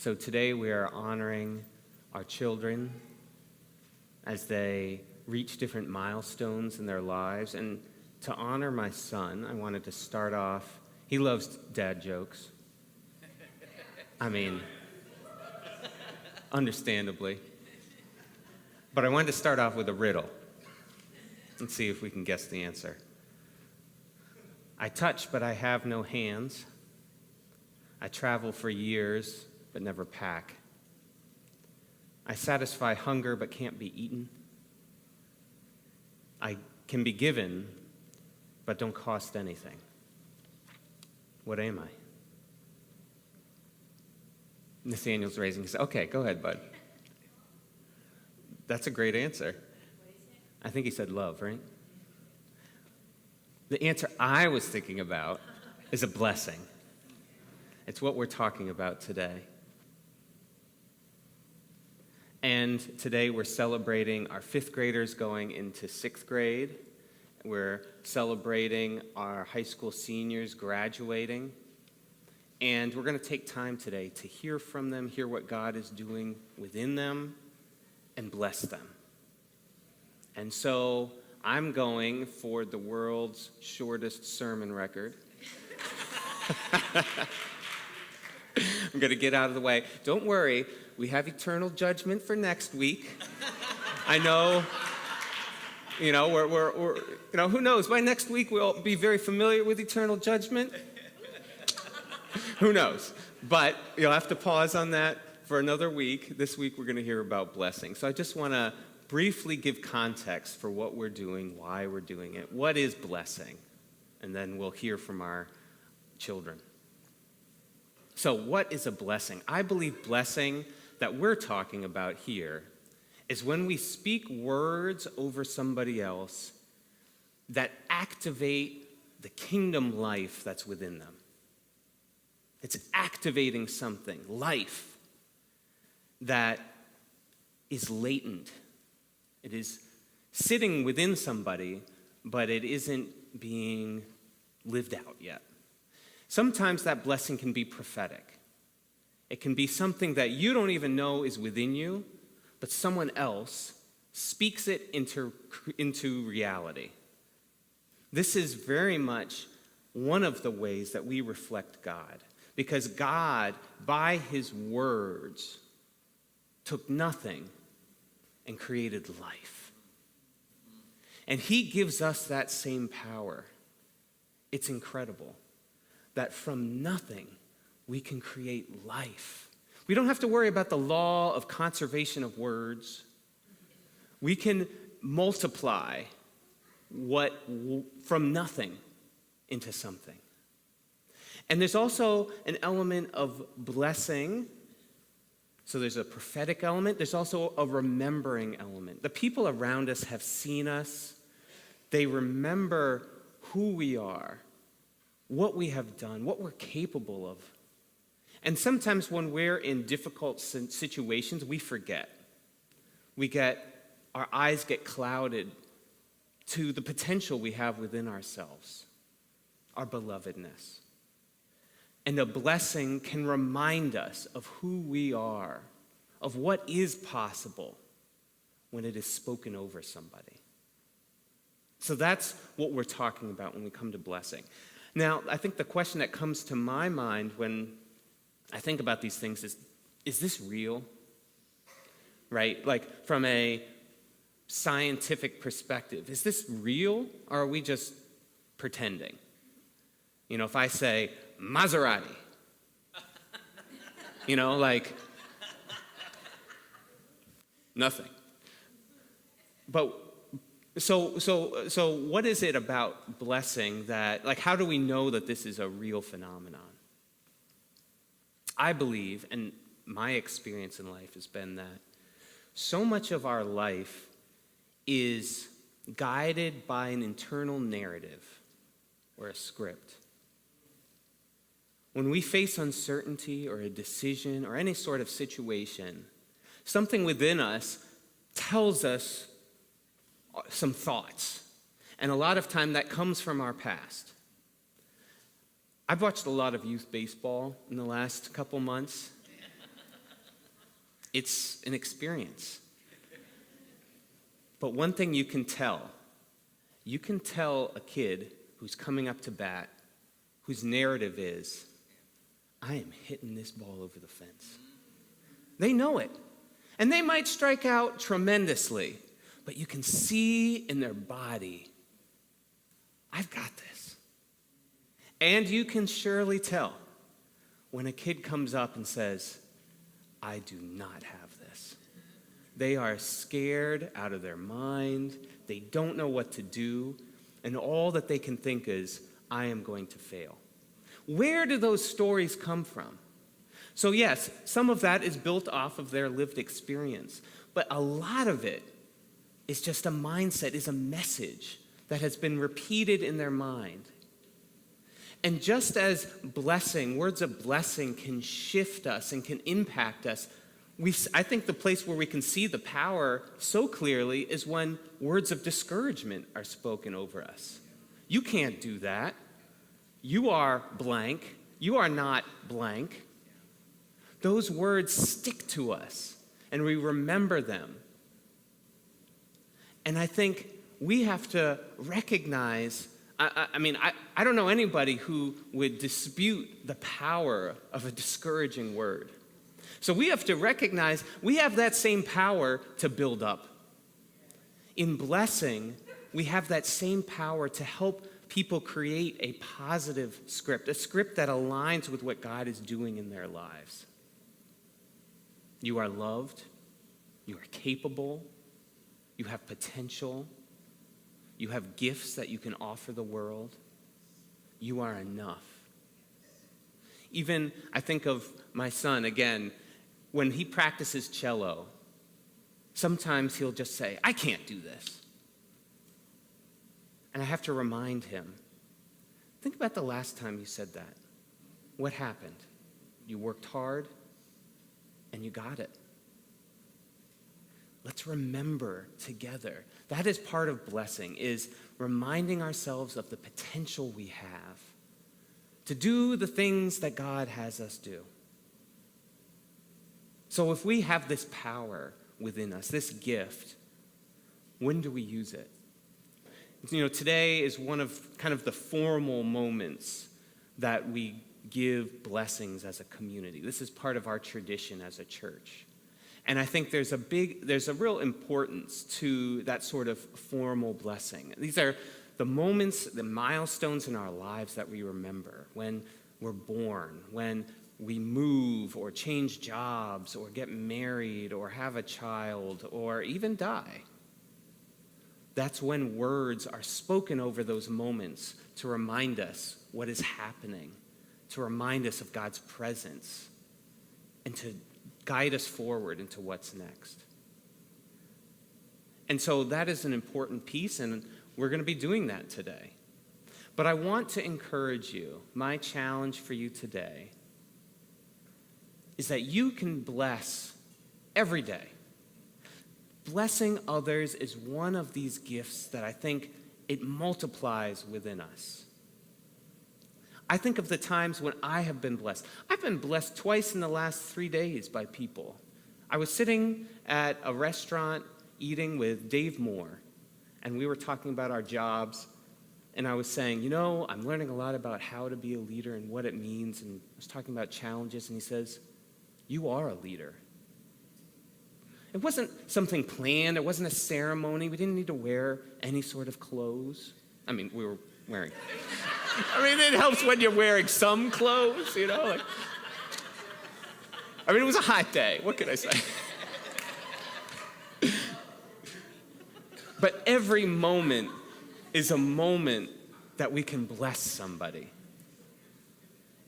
So today we are honoring our children as they reach different milestones in their lives. And to honor my son, I wanted to start off, he loves dad jokes. I mean, understandably. But I wanted to start off with a riddle and see if we can guess the answer. I touch, but I have no hands. I travel for years, but never pack. I satisfy hunger, but can't be eaten. I can be given, but don't cost anything. What am I? Nathaniel's raising his hand. Okay, go ahead, bud. That's a great answer. I think he said love, right? The answer I was thinking about is a blessing. It's what we're talking about today. And today we're celebrating our fifth graders going into sixth grade. We're celebrating our high school seniors graduating. And we're going to take time today to hear from them, hear what God is doing within them, and bless them. And so I'm going for the world's shortest sermon record. I'm going to get out of the way. Don't worry, we have eternal judgment for next week. I know, we're who knows? By next week we'll be very familiar with eternal judgment. Who knows? But you'll have to pause on that for another week. This week we're going to hear about blessing. So I just want to briefly give context for what we're doing, why we're doing it. What is blessing? And then we'll hear from our children. So what is a blessing? I believe blessing that we're talking about here is when we speak words over somebody else that activate the kingdom life that's within them. It's activating something, life, that is latent. It is sitting within somebody, but it isn't being lived out yet. Sometimes that blessing can be prophetic. It can be something that you don't even know is within you, but someone else speaks it into reality. This is very much one of the ways that we reflect God, because God, by his words, took nothing and created life. And he gives us that same power. It's incredible that from nothing we can create life. We don't have to worry about the law of conservation of words. We can multiply from nothing into something. And there's also an element of blessing. So there's a prophetic element. There's also a remembering element. The people around us have seen us. They remember who we are, what we have done, what we're capable of. And sometimes when we're in difficult situations, we forget. Our eyes get clouded to the potential we have within ourselves, our belovedness. And a blessing can remind us of who we are, of what is possible when it is spoken over somebody. So that's what we're talking about when we come to blessing. Now, I think the question that comes to my mind when I think about these things is this real? Right? Like from a scientific perspective, is this real or are we just pretending? If I say Maserati, nothing. But so what is it about blessing that, how do we know that this is a real phenomenon? I believe, and my experience in life has been that so much of our life is guided by an internal narrative or a script. When we face uncertainty or a decision or any sort of situation, something within us tells us some thoughts. And a lot of time that comes from our past. I've watched a lot of youth baseball in the last couple months. It's an experience. But one thing you can tell a kid who's coming up to bat, whose narrative is, I am hitting this ball over the fence. They know it. And they might strike out tremendously, but you can see in their body, I've got this. And you can surely tell when a kid comes up and says, I do not have this. They are scared out of their mind. They don't know what to do. And all that they can think is, I am going to fail. Where do those stories come from? So yes, some of that is built off of their lived experience. But a lot of it is just a mindset, is a message that has been repeated in their mind. And just as blessing, words of blessing can shift us and can impact us, I think the place where we can see the power so clearly is when words of discouragement are spoken over us. You can't do that. You are blank. You are not blank. Those words stick to us, and we remember them. And I think we have to recognize, I don't know anybody who would dispute the power of a discouraging word. So we have to recognize we have that same power to build up. In blessing, we have that same power to help people create a positive script, a script that aligns with what God is doing in their lives. You are loved, you are capable, you have potential, you have gifts that you can offer the world. You are enough. Even, I think of my son, again, when he practices cello, sometimes he'll just say, I can't do this. And I have to remind him, think about the last time you said that. What happened? You worked hard and you got it. Let's remember together. That is part of blessing, is reminding ourselves of the potential we have to do the things that God has us do. So if we have this power within us, this gift, when do we use it? Today is one of kind of the formal moments that we give blessings as a community. This is part of our tradition as a church. And I think there's a real importance to that sort of formal blessing. These are the moments, the milestones in our lives that we remember. When we're born, when we move or change jobs or get married or have a child or even die. That's when words are spoken over those moments to remind us what is happening, to remind us of God's presence, and to guide us forward into what's next. And so that is an important piece, and we're going to be doing that today. But I want to encourage you, my challenge for you today is that you can bless every day. Blessing others is one of these gifts that I think it multiplies within us. I think of the times when I have been blessed. I've been blessed twice in the last 3 days by people. I was sitting at a restaurant eating with Dave Moore, and we were talking about our jobs, and I was saying, I'm learning a lot about how to be a leader and what it means, and I was talking about challenges, and he says, you are a leader. It wasn't something planned. It wasn't a ceremony. We didn't need to wear any sort of clothes. We were wearing. It helps when you're wearing some clothes, it was a hot day. What can I say? But every moment is a moment that we can bless somebody.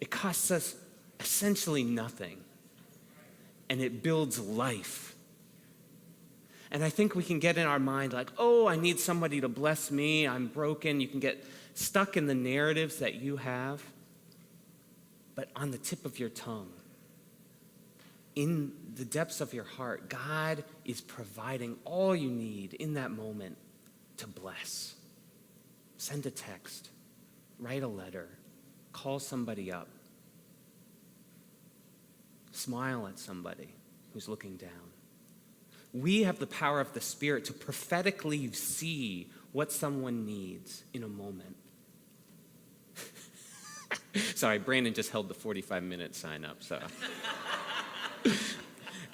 It costs us essentially nothing, and it builds life. And I think we can get in our mind like, I need somebody to bless me. I'm broken. You can get stuck in the narratives that you have. But on the tip of your tongue, in the depths of your heart, God is providing all you need in that moment to bless. Send a text, write a letter, call somebody up, smile at somebody. who's looking down. We have the power of the Spirit to prophetically see what someone needs in a moment. Sorry, Brandon just held the 45-minute sign up, so.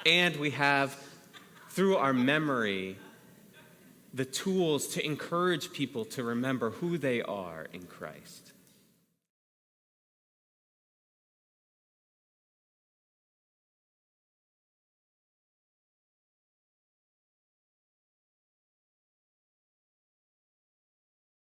And we have, through our memory, the tools to encourage people to remember who they are in Christ.